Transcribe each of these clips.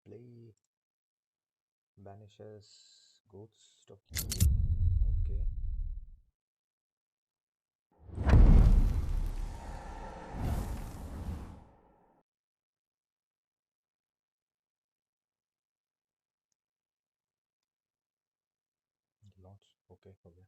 play Banishers Ghost of Eden. Okay. Launch. Okay, okay.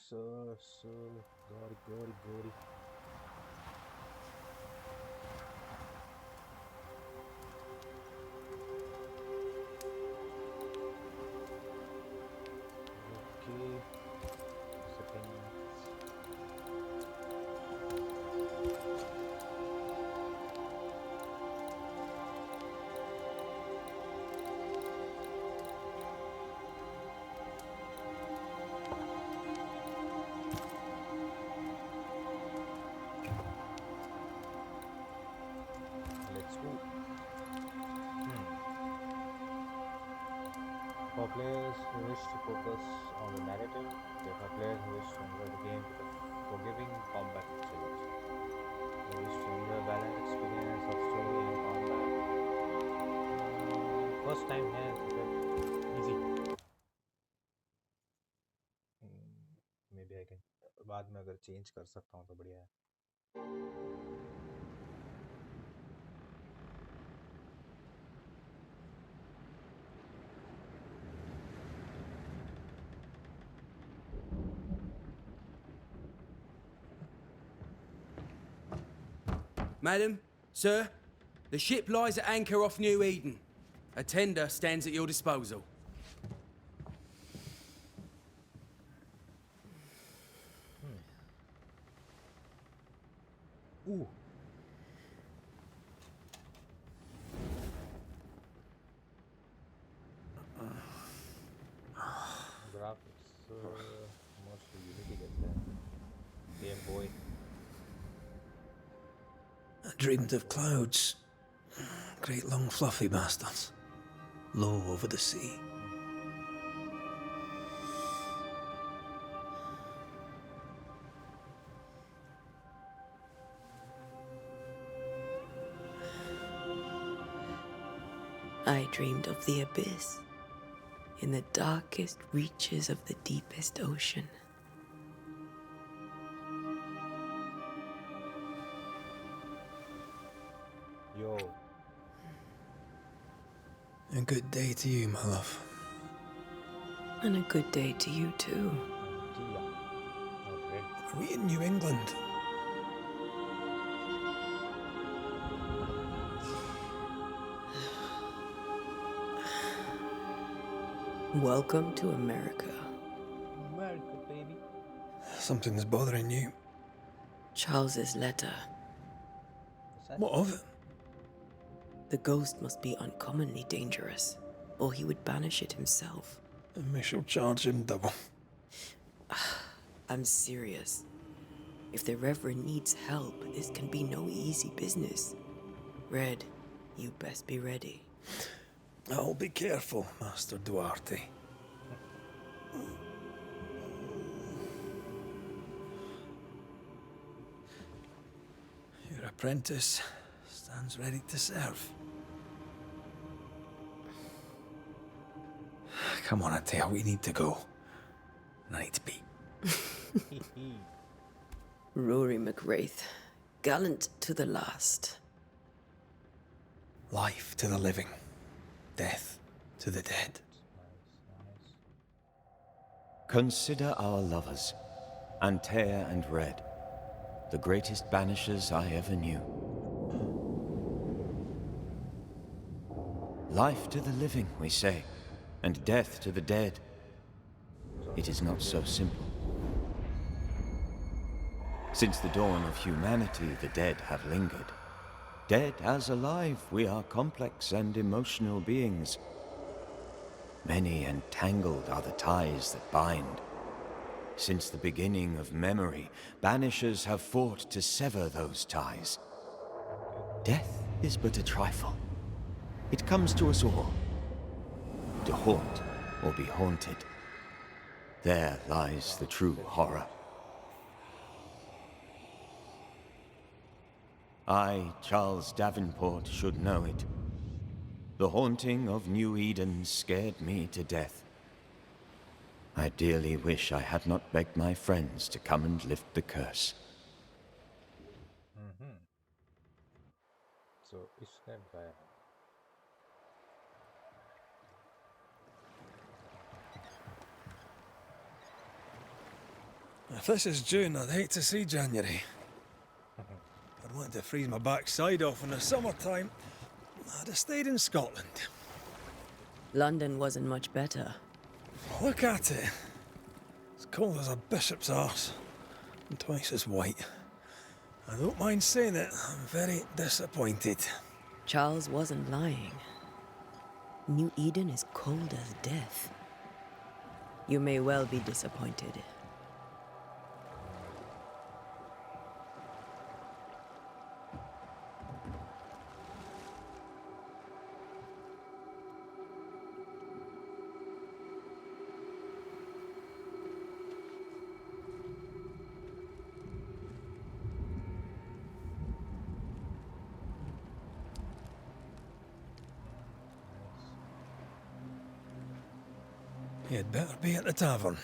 Sir, gory. Okay, settings. Let's go. For players who wish to focus on the narrative, there are players who wish to enjoy the game with a forgiving combat challenge. They wish to enjoy a balanced experience of story and combat. First time है तो फिर easy. Maybe I can बाद में अगर change कर सकता हूँ तो बढ़िया है. Madam, sir, the ship lies at anchor off New Eden. A tender stands at your disposal. Ooh. Graphics mostly Unity कहते हैं. Game Boy. I dreamed of clouds. Great long fluffy bastards. Low over the sea. I dreamed of the abyss, in the darkest reaches of the deepest ocean. Yo. A good day to you, my love. And a good day to you too. Antea. Oh, Red. Are we in New England? Welcome to America. America, baby. Something's bothering you. Charles's letter. What of it? The ghost must be uncommonly dangerous, or he would banish it himself. And we shall charge him double. I'm serious. If the Reverend needs help, this can be no easy business. Red, you best be ready. I'll be careful, Master Duarte. Your apprentice stands ready to serve. Come on, Antea, we need to go. I need to be. Rory McWraith, gallant to the last. Life to the living, death to the dead. Nice. Consider our lovers, Antea and Red, the greatest banishers I ever knew. Life to the living, we say, and death to the dead. It is not so simple. Since the dawn of humanity, the dead have lingered. Dead as alive, we are complex and emotional beings. Many and tangled are the ties that bind. Since the beginning of memory, banishers have fought to sever those ties. Death is but a trifle. It comes to us all, to haunt or be haunted. There lies the true horror. I, Charles Davenport, should know it. The haunting of New Eden scared me to death. I dearly wish I had not begged my friends to come and lift the curse. So इसने बताया If this is June, I'd hate to see January. I'd want to freeze my backside off in the summertime. I'd have stayed in Scotland. London wasn't much better. Look at it. As cold as a bishop's arse, and twice as white. I don't mind saying it, I'm very disappointed. Charles wasn't lying. New Eden is cold as death. You may well be disappointed. You'd better be at the tavern.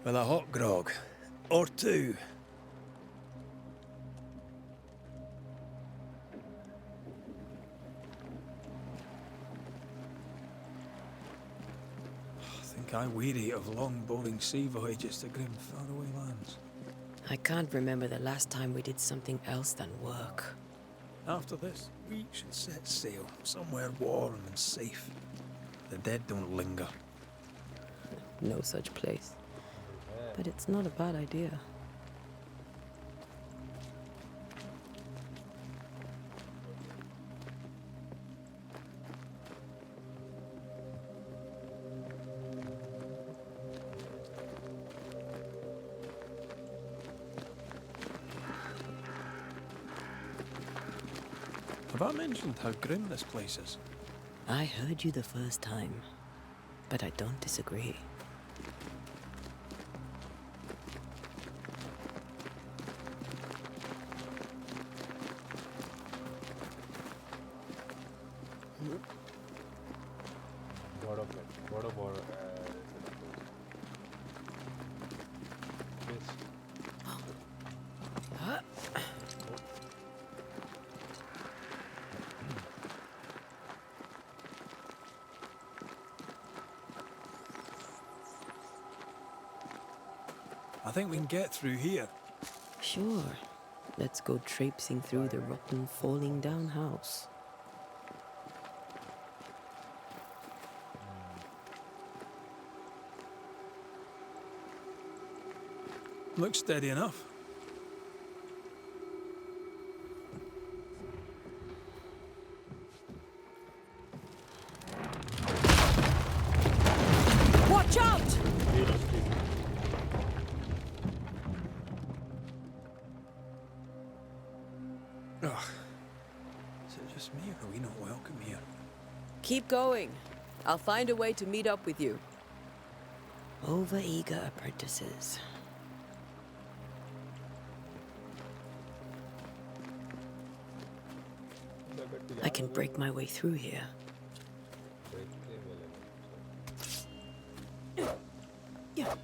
With a hot grog. Or two. I think I weary of long, boring sea voyages to grim, faraway lands. I can't remember the last time we did something else than work. After this, we should set sail somewhere warm and safe. The dead don't linger. No such place. But it's not a bad idea. Have I mentioned how grim this place is? I heard you the first time, but I don't disagree. God of War this I think we can get through here. Sure. Let's go traipsing through the rotten, falling down house. Looks steady enough. Watch out! Ugh. Is it just me or are we not welcome here? Keep going. I'll find a way to meet up with you. Over-eager apprentices. I can break my way through here. Yeah.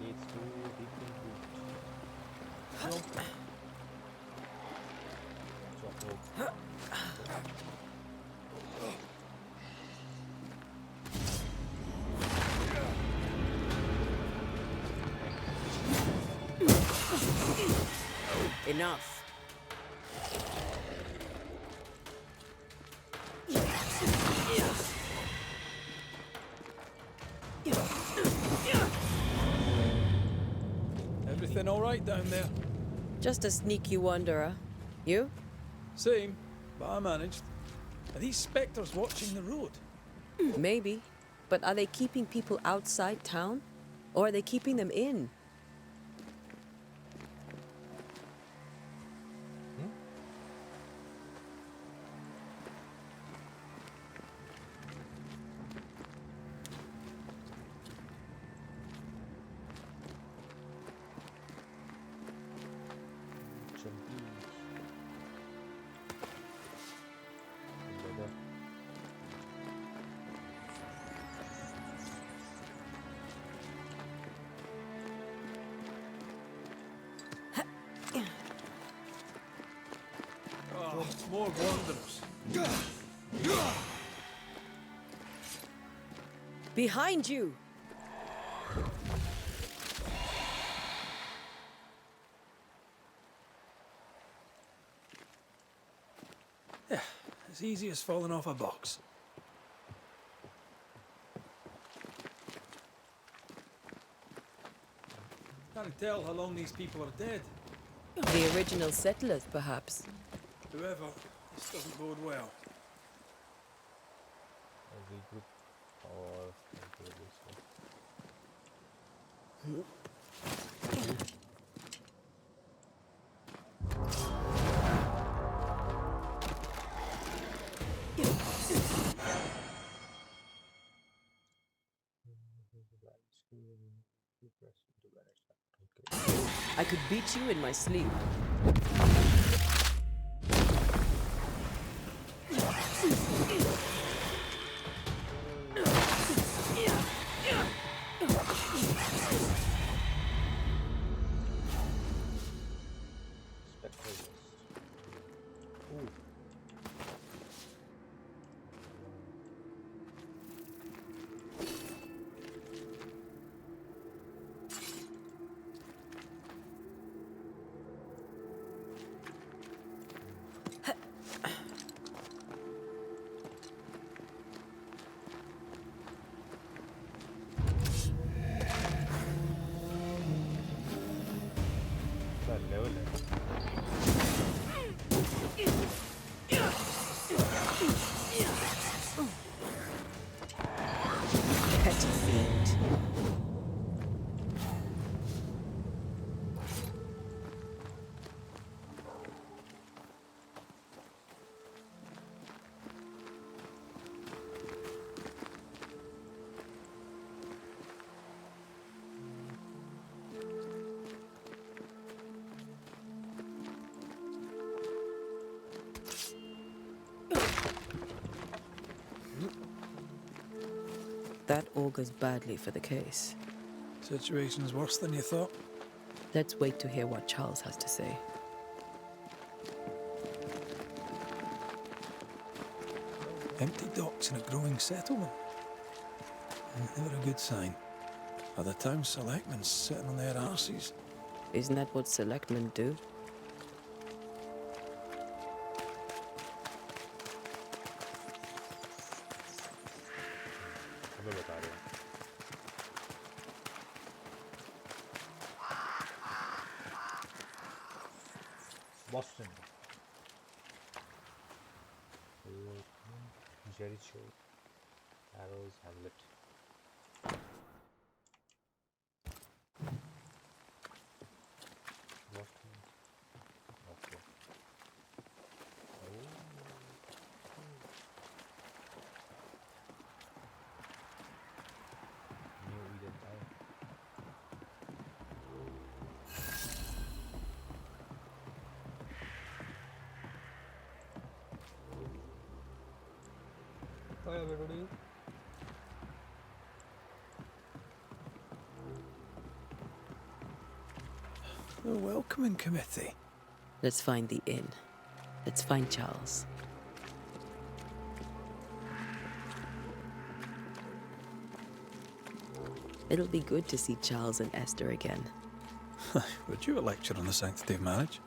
leads to different route. Enough. Everything all right down there? Just a sneaky wanderer. You? Same, but I managed. Are these spectres watching the road? Maybe. But are they keeping people outside town? Or are they keeping them in? Chunky. Leather. Oh, more wanderers. Behind you! Yeah, as easy as falling off a box. Can't tell how long these people are dead. The original settlers, perhaps. Whoever, this doesn't bode well. Regroup or do it this way. Okay. I could beat you in my sleep. Spectre list. Ooh. That level है. Petty fiend. That augurs badly for the case. Situation's worse than you thought. Let's wait to hear what Charles has to say. Empty docks in a growing settlement. Never a good sign. Are the town selectmen sitting on their arses? Isn't that what selectmen do? तुम्हें बता रहे हैं. Boston. Jericho. Arrows Hamlet. Boston. Okay. Oh. New Eden Town. Hi everybody. A welcoming committee. Let's find the inn. Let's find Charles. It'll be good to see Charles and Esther again. Would you a lecture on the sanctity of marriage?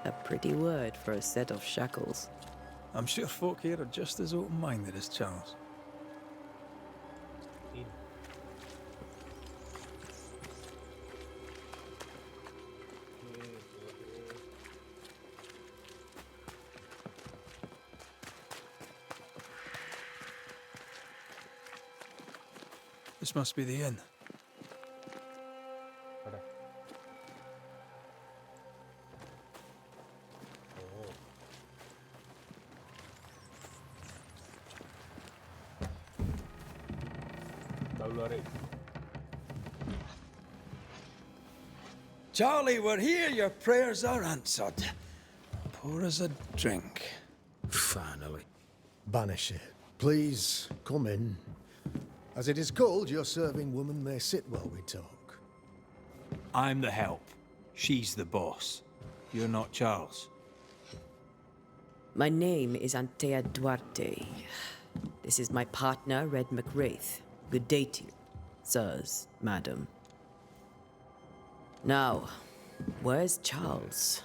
A pretty word for a set of shackles. I'm sure folk here are just as open-minded as Charles. In. This must be the inn. Pada. Oh. Dah luar eh. Charlie, we're here. Your prayers are answered. Pour us a drink. Finally. Banisher, please come in. As it is cold, your serving woman may sit while we talk. I'm the help. She's the boss. You're not Charles. My name is Antea Duarte. This is my partner, Red McWraith. Good day to you, sirs, madam. Now, where's Charles?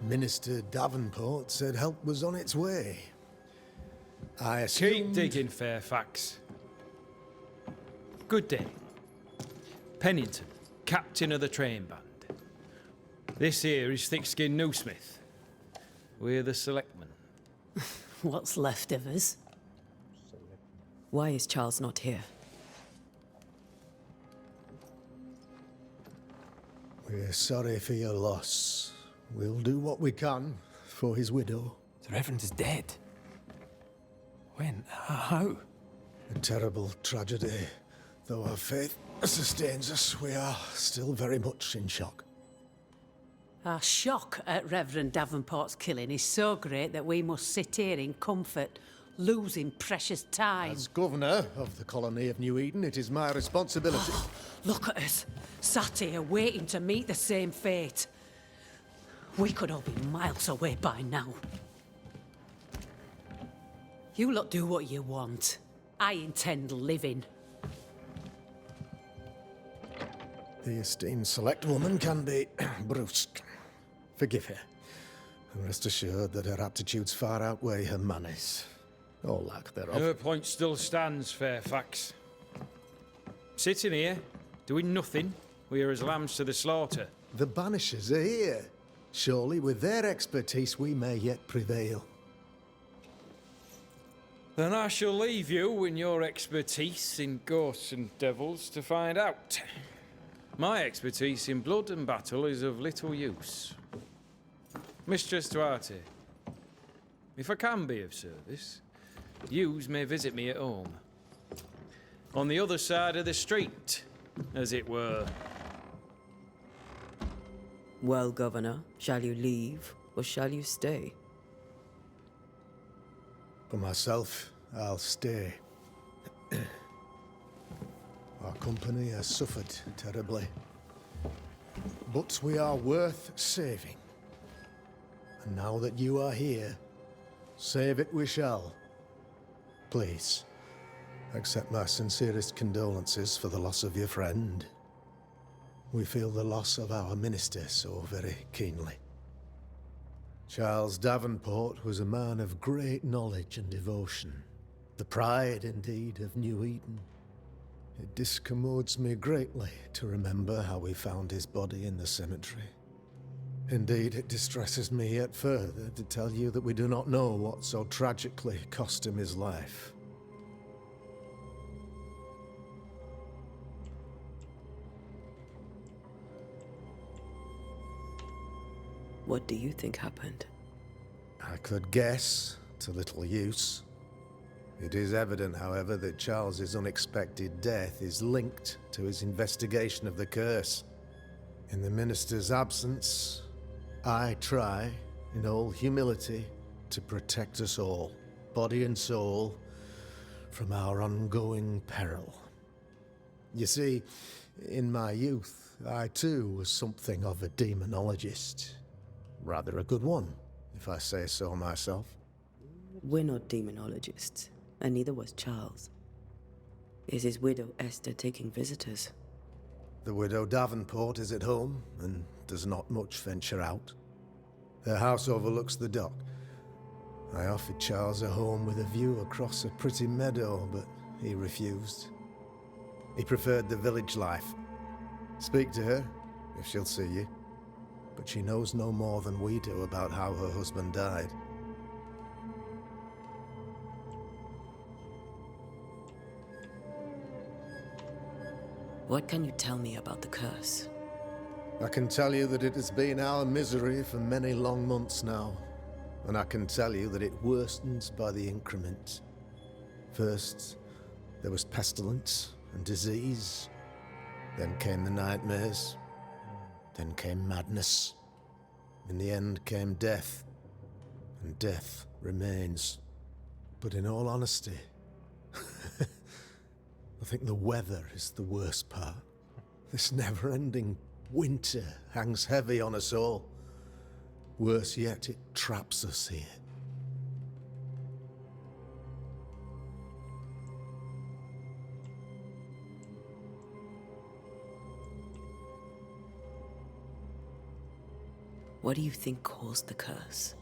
Minister Davenport said help was on its way. I Keep assumed... digging, Fairfax. Good day. Pennington, captain of the train band. This here is Thick-Skinned Newsmith. We're the selectmen. What's left of us? Why is Charles not here? We're sorry for your loss. We'll do what we can for his widow. The Reverend is dead. When? How? A terrible tragedy. Though our faith sustains us, we are still very much in shock. Our shock at Reverend Davenport's killing is so great that we must sit here in comfort, losing precious time. As governor of the colony of New Eden, it is my responsibility. Look at us, sat here waiting to meet the same fate. We could all be miles away by now. You lot do what you want. I intend living. The esteemed select woman can be brusque. Forgive her. And rest assured that her aptitudes far outweigh her manners. Or lack thereof. Her point still stands, Fairfax. Sitting here, doing nothing, we're as lambs to the slaughter. The Banishers are here. Surely with their expertise we may yet prevail. Then I shall leave you and your expertise in ghosts and devils to find out. My expertise in blood and battle is of little use. Mistress Duarte, if I can be of service, yous may visit me at home. On the other side of the street, as it were. Well, Governor, shall you leave or shall you stay? For myself, I'll stay. Our company has suffered terribly. But we are worth saving. And now that you are here, save it we shall. Please, accept my sincerest condolences for the loss of your friend. We feel the loss of our minister so very keenly. Charles Davenport was a man of great knowledge and devotion. The pride, indeed, of New Eden. It discommodes me greatly to remember how we found his body in the cemetery. Indeed, it distresses me yet further to tell you that we do not know what so tragically cost him his life. What do you think happened? I could guess, to little use. It is evident, however, that Charles's unexpected death is linked to his investigation of the curse. In the minister's absence, I try, in all humility, to protect us all, body and soul, from our ongoing peril. You see, in my youth, I too was something of a demonologist. Rather a good one, if I say so myself. We're not demonologists, and neither was Charles. Is his widow Esther taking visitors? The widow Davenport is at home, and does not much venture out. Their house overlooks the dock. I offered Charles a home with a view across a pretty meadow, but he refused. He preferred the village life. Speak to her, if she'll see you. But she knows no more than we do about how her husband died. What can you tell me about the curse? I can tell you that it has been our misery for many long months now. And I can tell you that it worsens by the increment. First, there was pestilence and disease. Then came the nightmares. Then came madness. In the end came death. And death remains. But in all honesty, I think the weather is the worst part. This never-ending winter hangs heavy on us all. Worse yet, it traps us here. What do you think caused the curse?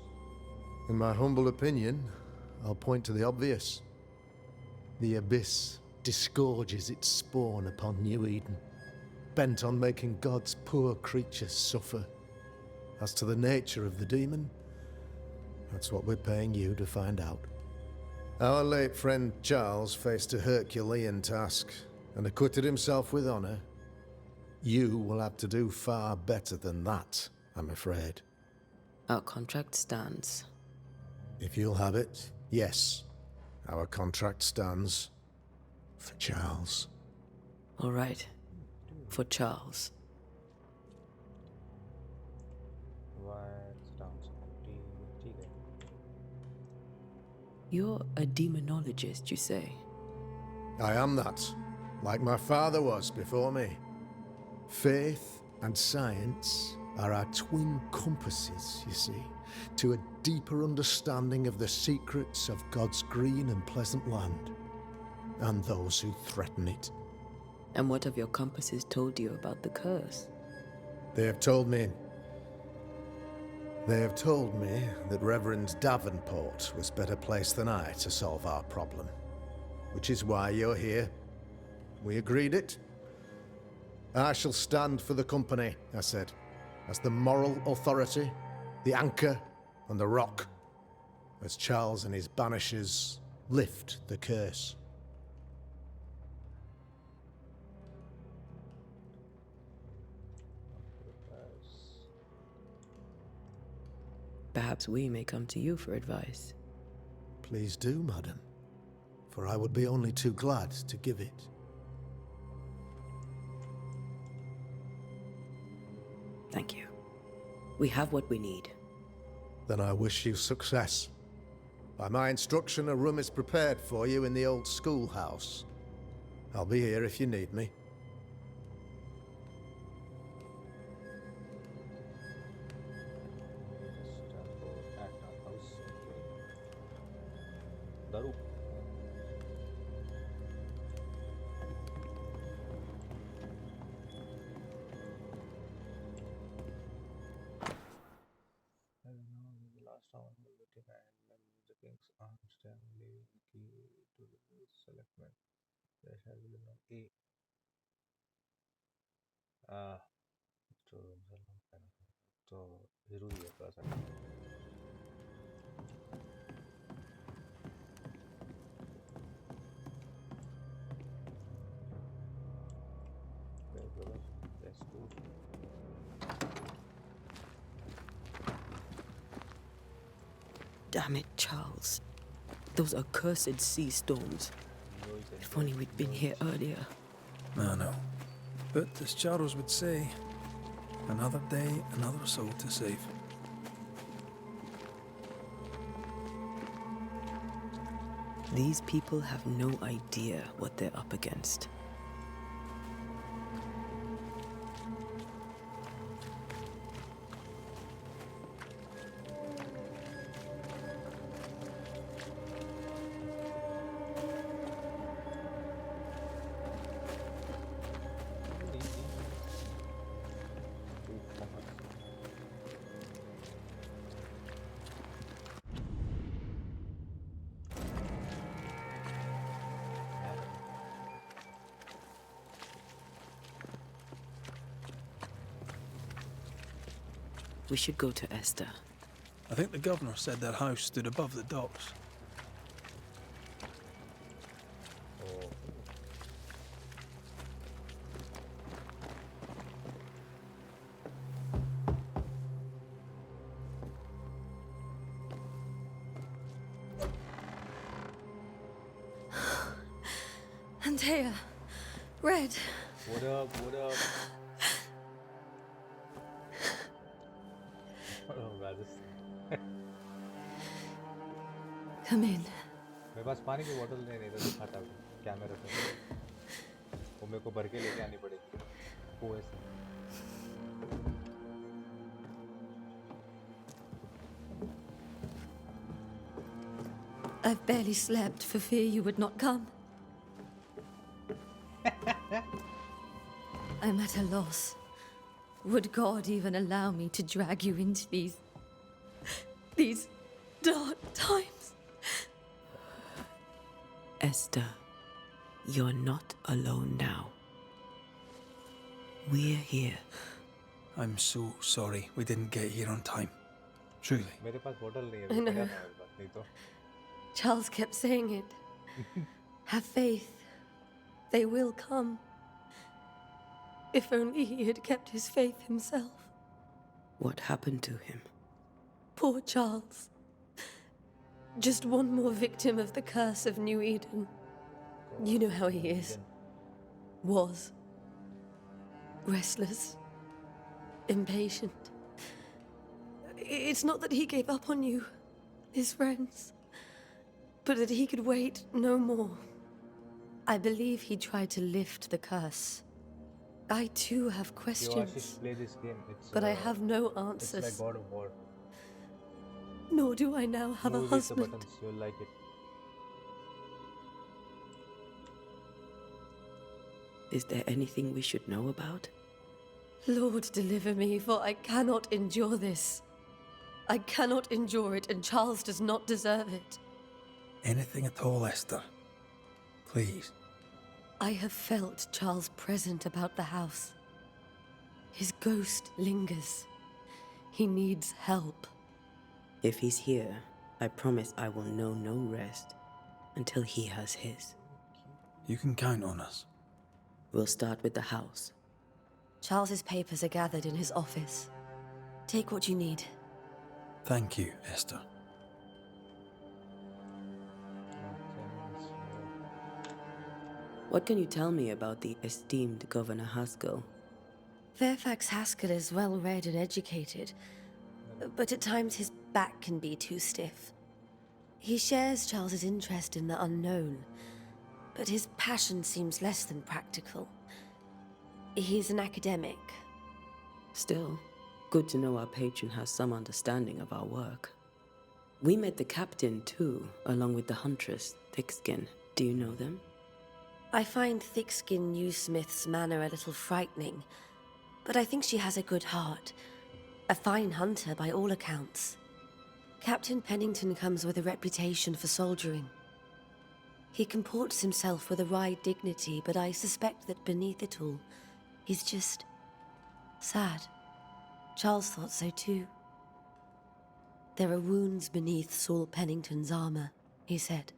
In my humble opinion, I'll point to the obvious. The abyss disgorges its spawn upon New Eden, bent on making God's poor creatures suffer. As to the nature of the demon, that's what we're paying you to find out. Our late friend Charles faced a Herculean task and acquitted himself with honor. You will have to do far better than that, I'm afraid. Our contract stands. If you'll have it, yes. Our contract stands for Charles. All right. For Charles. You're a demonologist, you say? I am that, like my father was before me. Faith and science are our twin compasses, you see, to a deeper understanding of the secrets of God's green and pleasant land, and those who threaten it. And what have your compasses told you about the curse? They have told me that Reverend Davenport was better placed than I to solve our problem. Which is why you're here. We agreed it. I shall stand for the company, I said, as the moral authority, the anchor, and the rock, as Charles and his Banishers lift the curse. Perhaps we may come to you for advice. Please do, madam, for I would be only too glad to give it. Thank you. We have what we need. Then I wish you success. By my instruction, a room is prepared for you in the old schoolhouse. I'll be here if you need me. दारू the last round will be defined when the king's arms stand leaving key to the selectmen. There shall be no A. तो तो जरूरी है थोड़ा सा let's go. Damn it, Charles. Those accursed sea storms. If only we'd been here earlier. I know. But as Charles would say, another day, another soul to save. These people have no idea what they're up against. We should go to Esther. I think the governor said their house stood above the docks. Oh, Antea, Red. what up? What up? Oh, Rajasthan Come in. मेरे पास पानी की बोतल नहीं था, दिखाता हूँ camera पे। वो मेरे को भर के लेके आनी पड़ेगी कुएं से। I've barely slept for fear you would not come. I'm at a loss. Would God even allow me to drag you into these dark times? Esther, you're not alone now. We're here. I'm so sorry we didn't get here on time. Truly. मेरे पास बोतल नहीं है, I know. पड़ा था मेरे पास, नहीं तो। Charles kept saying it. Have faith. They will come. If only he had kept his faith himself. What happened to him? Poor Charles. Just one more victim of the curse of New Eden. You know how he is. Was. Restless. Impatient. It's not that he gave up on you, his friends, but that he could wait no more. I believe he tried to lift the curse. I too have You questions, Ashish, play this game. It's but I have no it's answers. like God of War. Nor do I now have a Move with the husband. buttons, you'll like it. Is there anything we should know about? Lord, deliver me, for I cannot endure this. I cannot endure it, and Charles does not deserve it. Anything at all, Esther. Please. I have felt Charles present about the house. His ghost lingers. He needs help. If he's here, I promise I will know no rest until he has his. You can count on us. We'll start with the house. Charles's papers are gathered in his office. Take what you need. Thank you, Esther. What can you tell me about the esteemed Governor Haskell? Fairfax Haskell is well read and educated, but at times his back can be too stiff. He shares Charles's interest in the unknown, but his passion seems less than practical. He's an academic. Still, good to know our patron has some understanding of our work. We met the captain too, along with the huntress, Thickskin. Do you know them? I find Thickskin Newsmith's manner a little frightening, but I think she has a good heart. A fine hunter by all accounts. Captain Pennington comes with a reputation for soldiering. He comports himself with a wry dignity, but I suspect that beneath it all, he's just sad. Charles thought so too. There are wounds beneath Saul Pennington's armor, he said,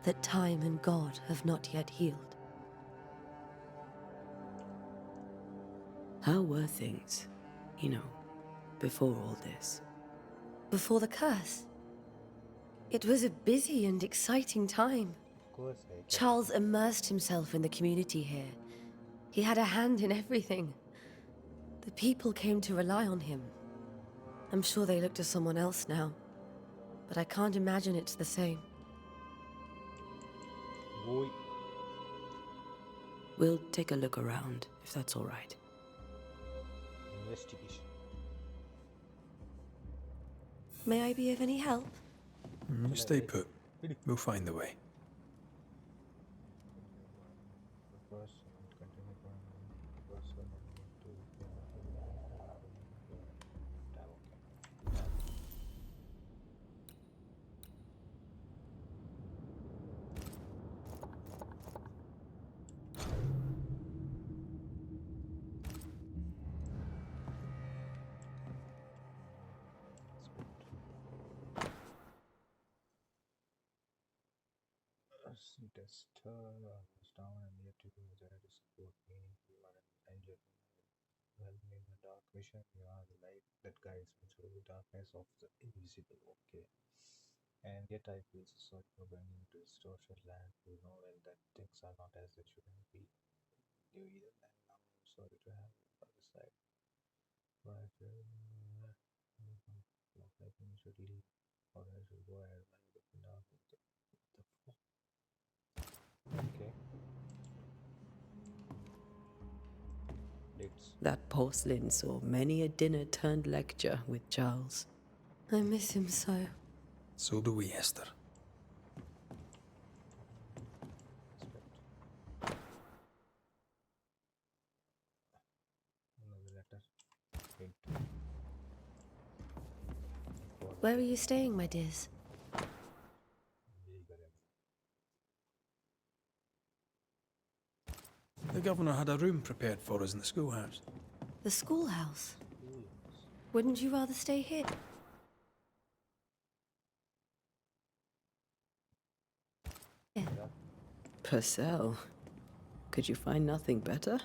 that time and God have not yet healed. How were things, before all this? Before the curse, it was a busy and exciting time. Of course, I Charles immersed himself in the community here. He had a hand in everything. The people came to rely on him. I'm sure they look to someone else now, but I can't imagine it's the same. Boy. We'll take a look around, if that's all right. Investigation. May I be of any help? You stay put. We'll find the way. Mercy tester was down and yet to do there to support me. You are an angel. You help me in the dark mission. You are the light that guides me through the darkness of the invisible. Okay. And yet I feel so sorry for bringing you to this tortured land. You know well that things are not as they should be. You either, and now I'm sorry to have you by the side. But I feel not like you should leave, or I should go ahead and look now. What the fuck? Okay. Dates. That porcelain saw many a dinner-turned lecture with Charles. I miss him so. So do we, Esther. Respect. Another letter. Hint. Where are you staying, my dears? The governor had a room prepared for us in the schoolhouse. The schoolhouse. Wouldn't you rather stay here? Yeah. Purcell, could you find nothing better?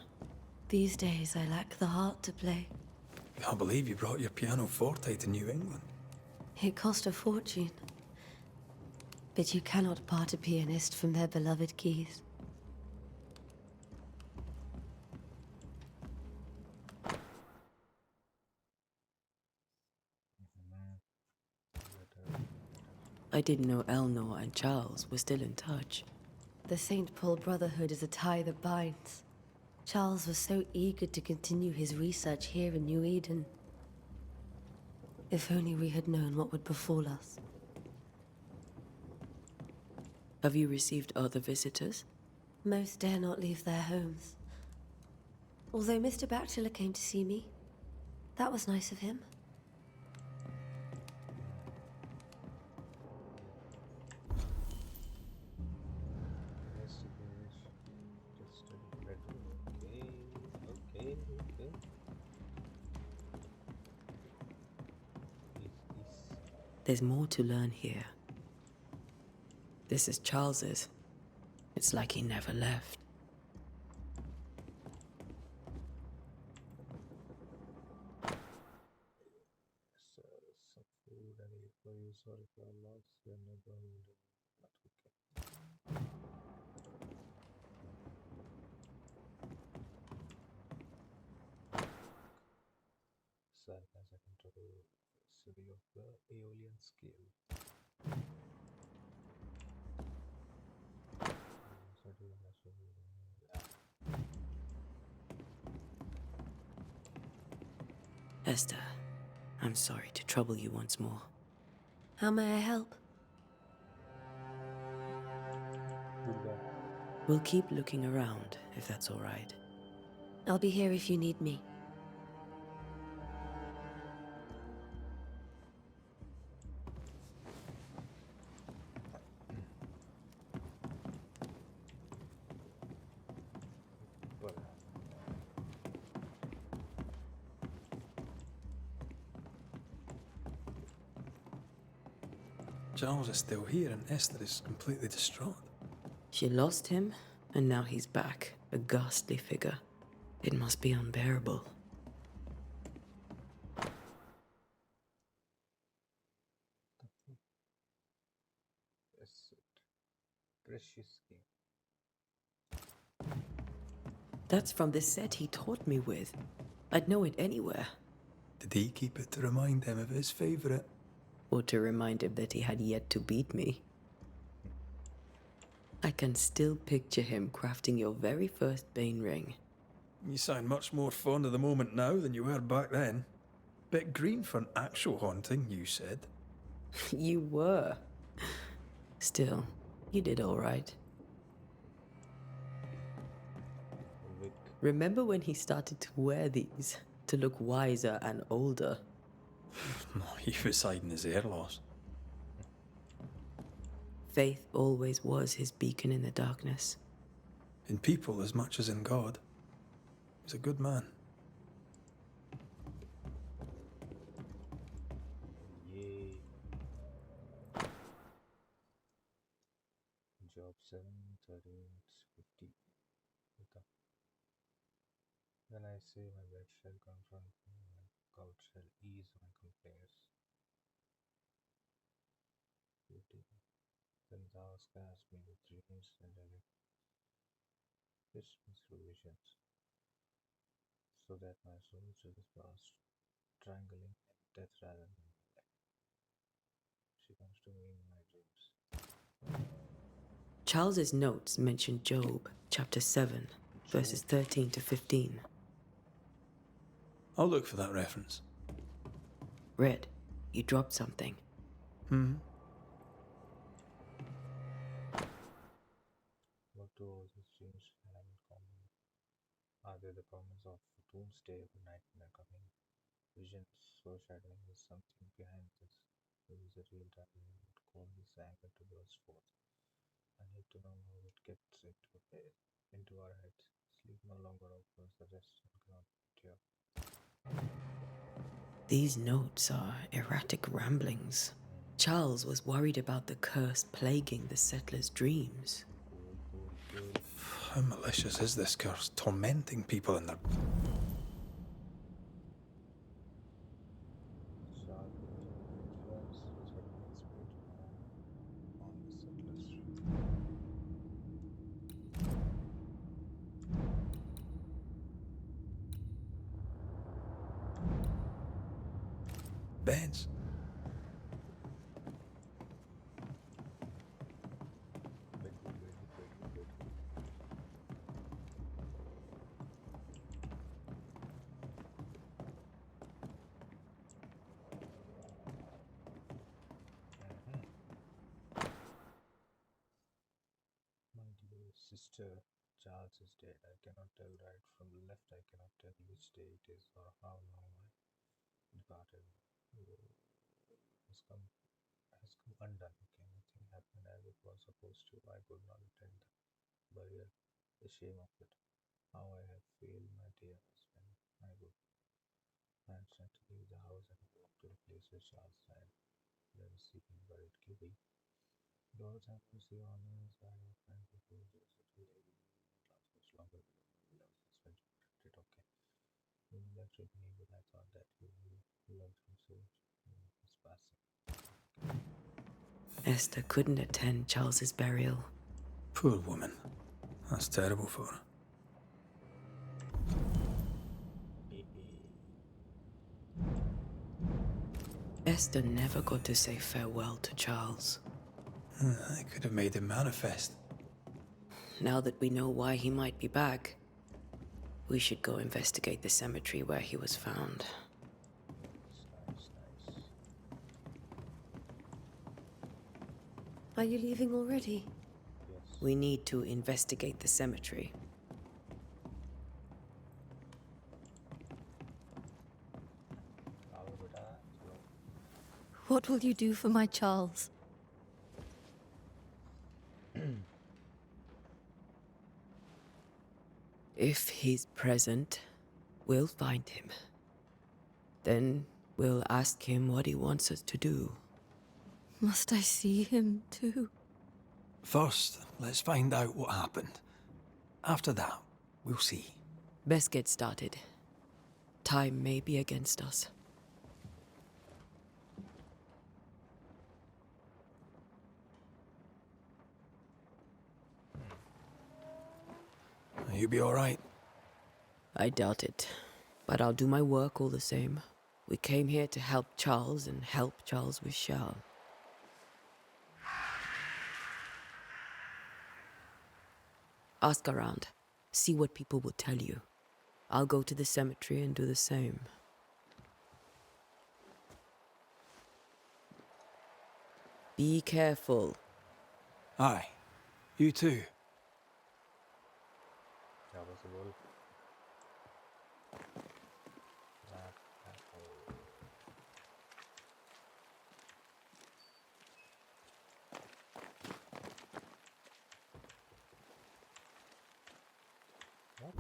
These days I lack the heart to play. Can't believe you brought your pianoforte to New England. It cost a fortune. But you cannot part a pianist from their beloved keys. I didn't know Eleanor and Charles were still in touch. The St. Paul Brotherhood is a tie that binds. Charles was so eager to continue his research here in New Eden. If only we had known what would befall us. Have you received other visitors? Most dare not leave their homes. Although Mr. Bachelor came to see me. That was nice of him. Okay. There's more to learn here. This is Charles's. It's like he never left. So, some food I need for you. Sorry for our loss. We're not going to do but okay. Sadness I control city of the Aeolian scale. Esther, I'm sorry to trouble you once more. How may I help? We'll keep looking around, if that's all right. I'll be here if you need me. Charles is still here and Esther is completely distraught. She lost him, and now he's back, a ghastly figure. It must be unbearable. Precious game. That's from the set he taught me with. I'd know it anywhere. Did he keep it to remind him of his favourite? Or to remind him that he had yet to beat me. I can still picture him crafting your very first Bane ring. You sound much more fond of the moment now than you were back then. Bit green for an actual haunting, you said. You were. Still, you did all right. Remember when he started to wear these to look wiser and older? He was hiding his hair loss. Faith always was his beacon in the darkness. In people as much as in God. He's a good man. Yay. Joy. Job 7:13:50. Then I say my bed shall confront me, my couch shall ease my complaints. 50. Then thou scarest me with dreams and fits me through visions, so that my soul should be past, strangling in death rather than life. She comes to me in my dreams. Charles's notes mention Job chapter 7, verses 13 to 15. I'll look for that reference. Red, you dropped something. What do all these dreams have in common? Are they the promise of doomsday or nightmare coming? Visions foreshadowing is something behind this. There is a real driver who would call this anger to burst forth. I need to know how it gets into our heads. Sleep no longer offers the rest and cannot endure. These notes are erratic ramblings. Charles was worried about the curse plaguing the settlers' dreams. How malicious is this curse, tormenting people in their... Sharp influence which had been spirit on the settlers. beds. My dear sister, Charles is dead. I cannot tell right from left. I cannot tell which day it is or how long I departed. Has come undone. Okay, nothing happened as it was supposed to. I could not attend the burial. The shame of it. How I have failed my dear husband. I would managed to leave the house and walk to the place where Charles died. There is seeking buried Kitty. Lord have mercy on us. I have friend before this it will not last much longer. Love husband protected. Okay. You left with me, but I thought that you loved him so his passing. Esther couldn't attend Charles's burial. Poor woman. That's terrible for her. Esther never got to say farewell to Charles. I could have made him manifest. Now that we know why he might be back, we should go investigate the cemetery where he was found. Nice. Are you leaving already? Yes. We need to investigate the cemetery. What will you do for my Charles? If he's present, we'll find him. Then we'll ask him what he wants us to do. Must I see him too? First, let's find out what happened. After that, we'll see. Best get started. Time may be against us. You be all right? I doubt it, but I'll do my work all the same. We came here to help Charles and help Charles with Charles. Ask around. See what people will tell you. I'll go to the cemetery and do the same. Be careful. Aye. You too. That was a wolf. What?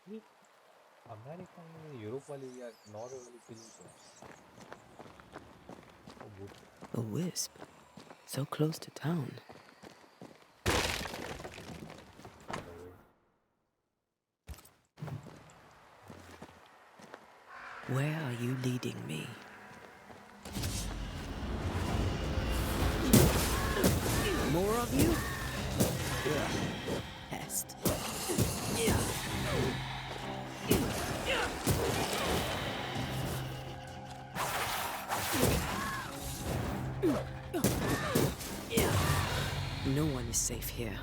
ये America में Europe वाली या Norway वाली film है वो भूत A wisp. So close to town. है। Where are you leading me? More of you? Pest. No one is safe here.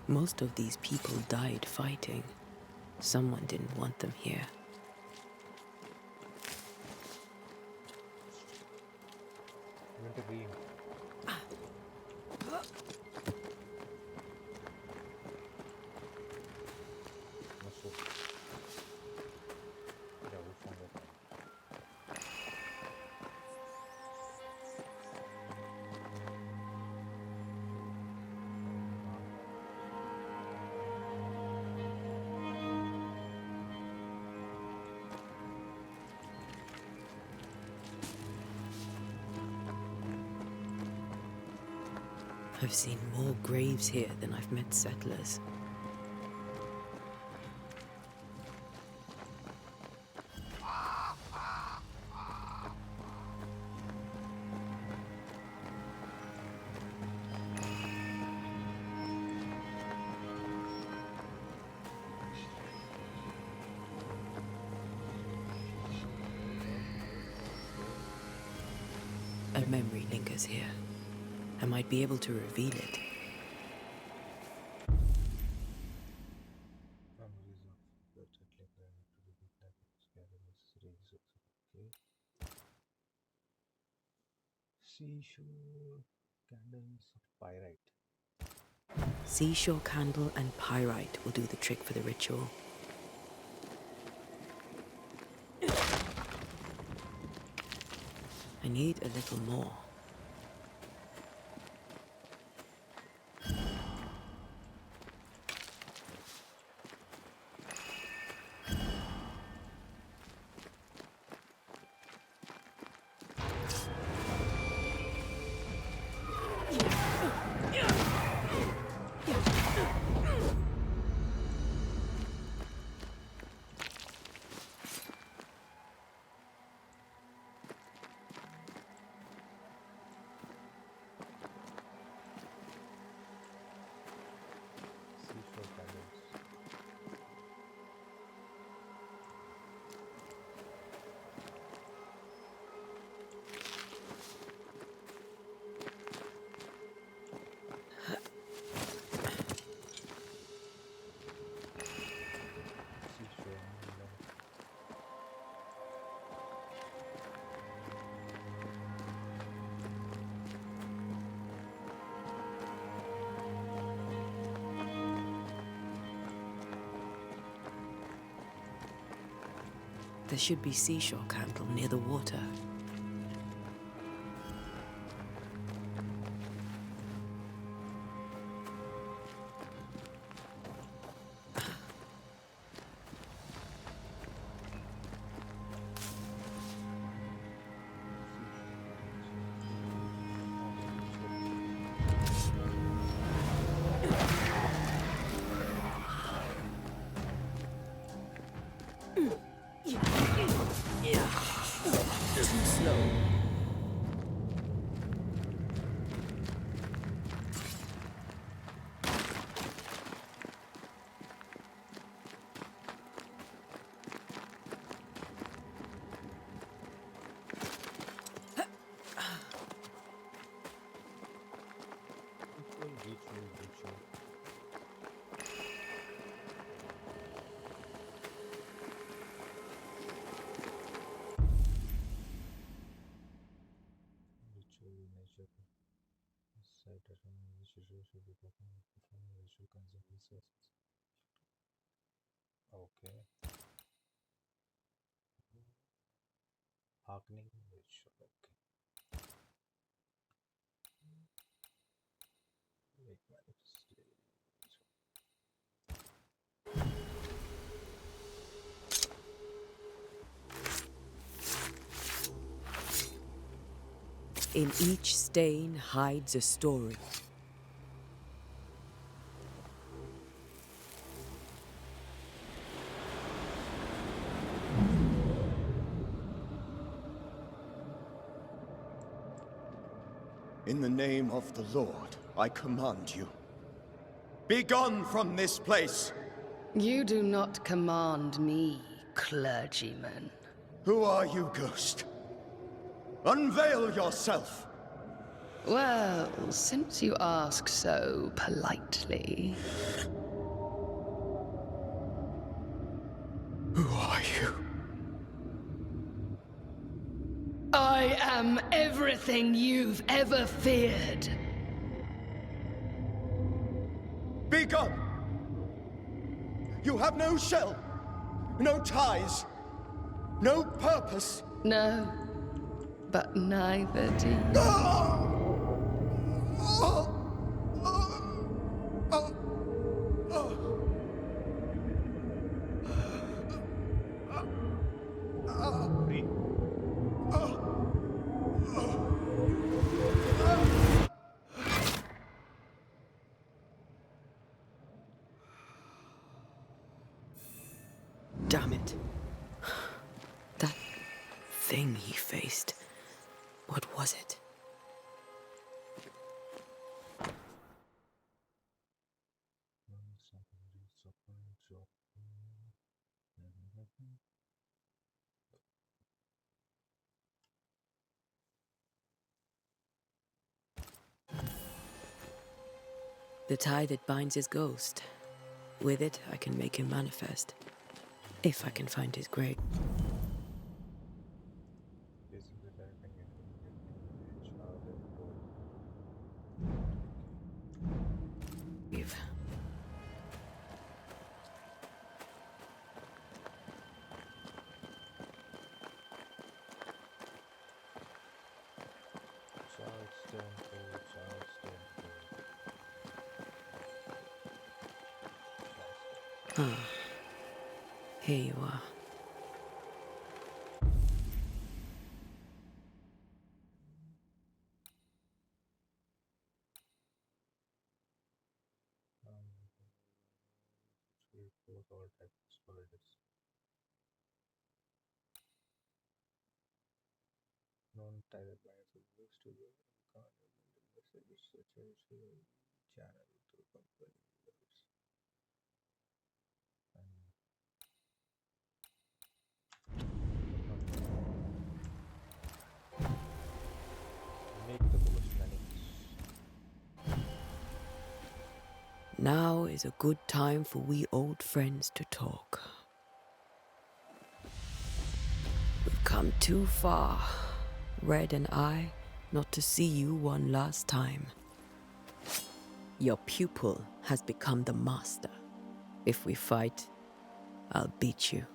Most of these people died fighting. Someone didn't want them here. Winter Green मशहूर या वो song है। I've seen more graves here than I've met settlers. A memory lingers here. I might be able to reveal it. Memories of the settling planet to the big like gather necessary resources. Okay. Seashore candles of pyrite. Seashore candle and pyrite will do the trick for the ritual. I need a little more. Seashore candles. Seashore candle. There should be seashore candle near the water. Too slow. Ritual. hearkening, which okay. Make manifestation. In each stain hides a story. In the name of the Lord, I command you. Be gone from this place! You do not command me, clergyman. Who are you, ghost? Unveil yourself! Well, since you ask so politely. Who are you? I am everything you've ever feared. Be gone! You have no shell, no ties, no purpose. No, but neither do you. Free. Damn it. That thing he faced. What was it? The tie that binds his ghost. With it, I can make him manifest. If I can find his grave. Basically, typing it will get to Charles and Paul. Grave. Charleston, Paul, Charleston, Paul. Ah. Here you are. We both all types for it. Non-type lines are used to the messages such as channel through company users and make the most manifest. Now is a good time for we old friends to talk. We've come too far, Red and I, not to see you one last time. Your pupil has become the master. If we fight, I'll beat you.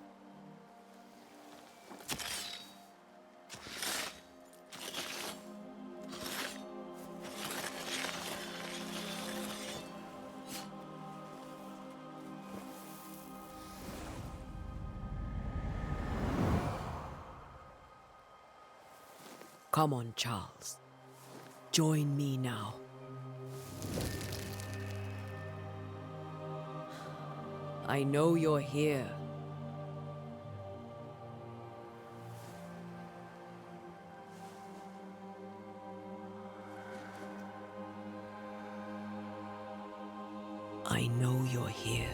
Come on, Charles. Join me now. I know you're here. I know you're here.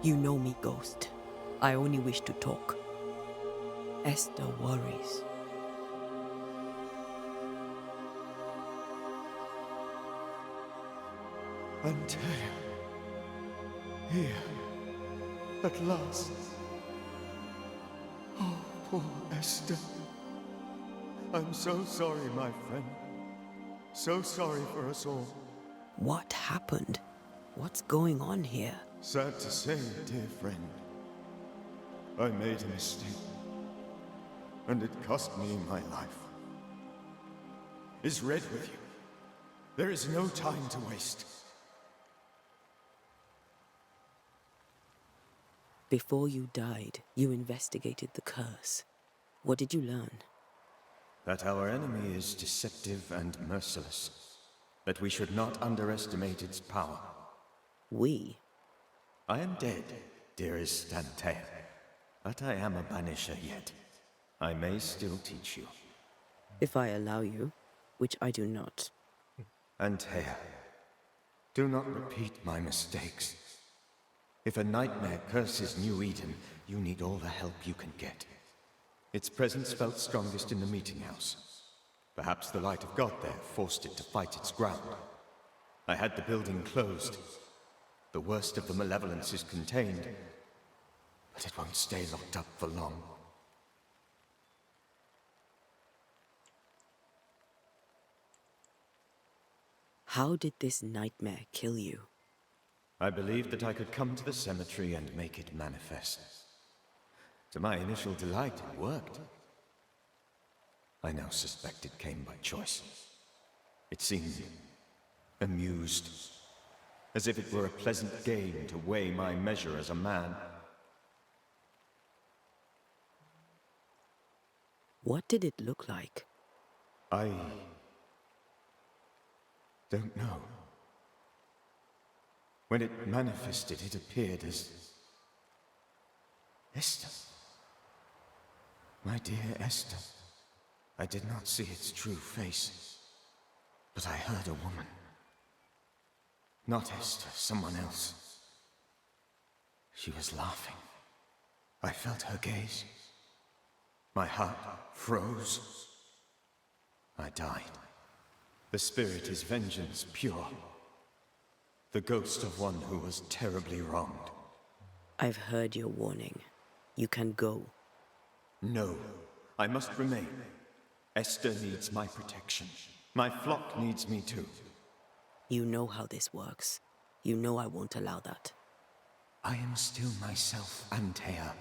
You know me, Ghost. I only wish to talk. Esther worries. Antea. Here. At last. Oh, poor Esther. I'm so sorry, my friend. So sorry for us all. What happened? What's going on here? Sad to say, dear friend. I made a mistake, and it cost me my life. Is Red with you? There is no time to waste. Before you died, you investigated the curse. What did you learn? That our enemy is deceptive and merciless. That we should not underestimate its power. We? I am dead, dearest Antea. But I am a Banisher yet. I may still teach you. If I allow you, which I do not. Antea, do not repeat my mistakes. If a nightmare curses New Eden, you need all the help you can get. Its presence felt strongest in the meeting house. Perhaps the light of God there forced it to fight its ground. I had the building closed. The worst of the malevolence is contained, but it won't stay locked up for long. How did this nightmare kill you? I believed that I could come to the cemetery and make it manifest. To my initial delight, it worked. I now suspect it came by choice. It seemed amused, as if it were a pleasant game to weigh my measure as a man. What did it look like? I don't know. When it manifested, it appeared as Esther. My dear Esther. I did not see its true face, but I heard a woman. Not Esther, someone else. She was laughing. I felt her gaze. My heart froze. I died. The spirit is vengeance pure. The ghost of one who was terribly wronged. I've heard your warning. You can go. No, I must remain. Esther needs my protection. My flock needs me too. You know how this works. You know I won't allow that. I am still myself, Antea.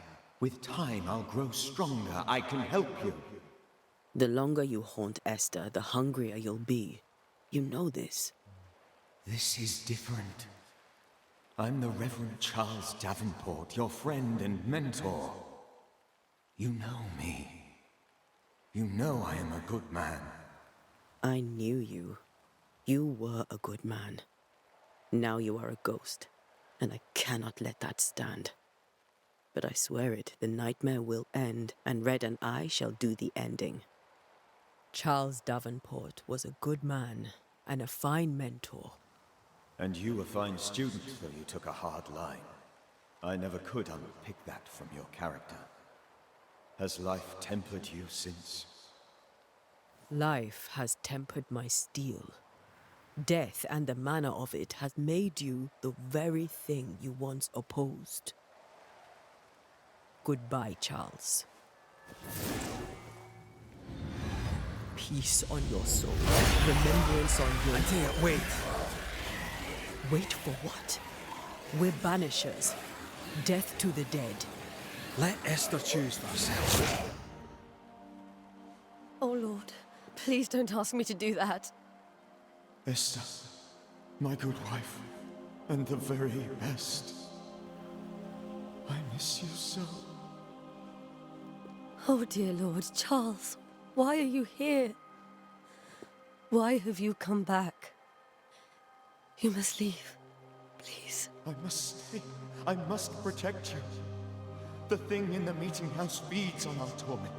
With time, I'll grow stronger. I can help you. The longer you haunt Esther, the hungrier you'll be. You know this. This is different. I'm the Reverend Charles Davenport, your friend and mentor. You know me. You know I am a good man. I knew you. You were a good man. Now you are a ghost, and I cannot let that stand. But I swear it, the nightmare will end, and Red and I shall do the ending. Charles Davenport was a good man and a fine mentor. And you a fine student, though you took a hard line. I never could unpick that from your character. Has life tempered you since? Life has tempered my steel. Death and the manner of it has made you the very thing you once opposed. Goodbye, Charles. Peace on your soul. Remembrance on your... Antea, wait. Wait for what? We're Banishers. Death to the dead. Let Esther choose for herself. Oh, Lord, please don't ask me to do that. Esther, my good wife, and the very best. I miss you so. Oh, dear Lord, Charles, why are you here? Why have you come back? You must leave, please. I must stay. I must protect you. The thing in the meeting house feeds on our torment.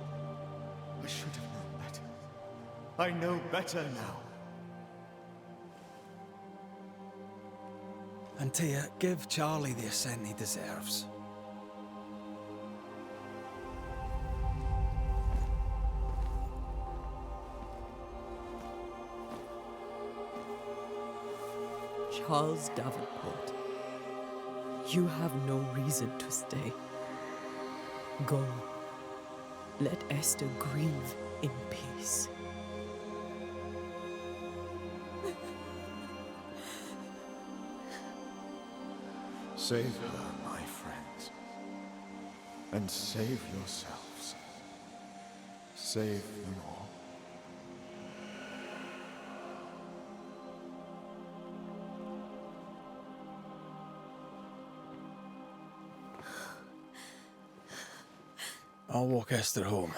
I should have known better. I know better now. Antea, give Charlie the ascent he deserves. Charles Davenport, you have no reason to stay. Go. Let Esther grieve in peace. Save her, my friends. and save yourselves. Save them all. I'll walk Esther home.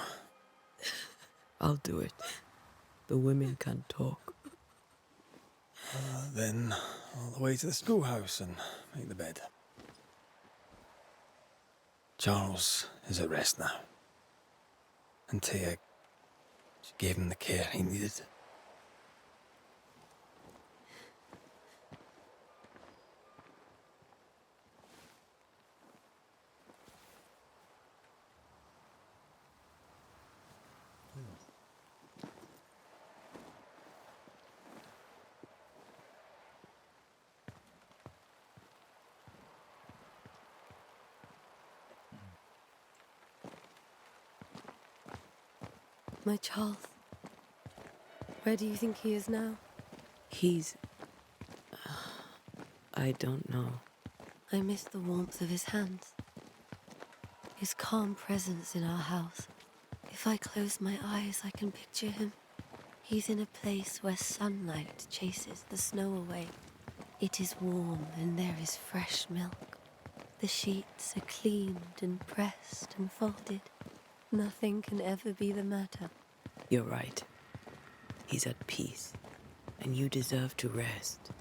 I'll do it. The women can't talk. Then all the way to the schoolhouse and make the bed. Charles is at rest now. Antea, she gave him the care he needed. My Charles. Where do you think he is now? He's... I don't know. I miss the warmth of his hands. His calm presence in our house. If I close my eyes, I can picture him. He's in a place where sunlight chases the snow away. It is warm and there is fresh milk. The sheets are cleaned and pressed and folded. Nothing can ever be the matter. You're right. He's at peace, and you deserve to rest.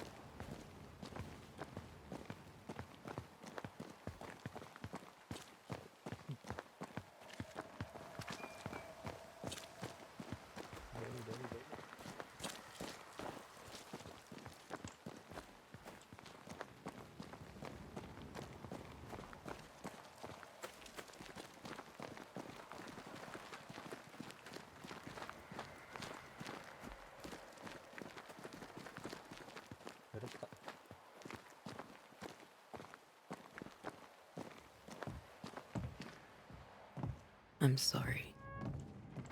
I'm sorry.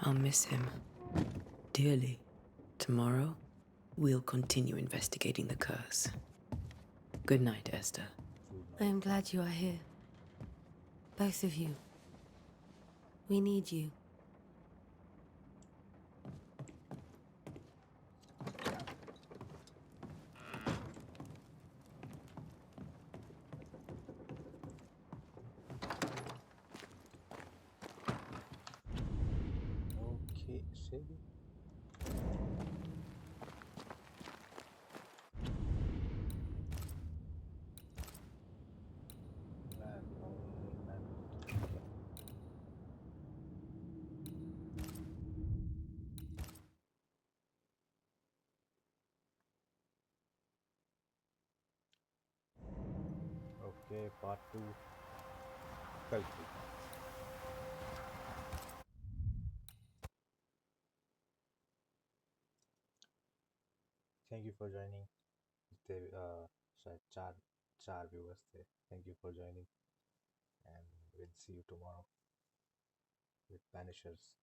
I'll miss him dearly. Tomorrow, we'll continue investigating the curse. Good night, Esther. I am glad you are here. Both of you. We need you. Okay, save it. Okay, part 2. Culprit. Thank you for joining. The शायद चार viewers थे. Thank you for joining, and we'll see you tomorrow with Banishers.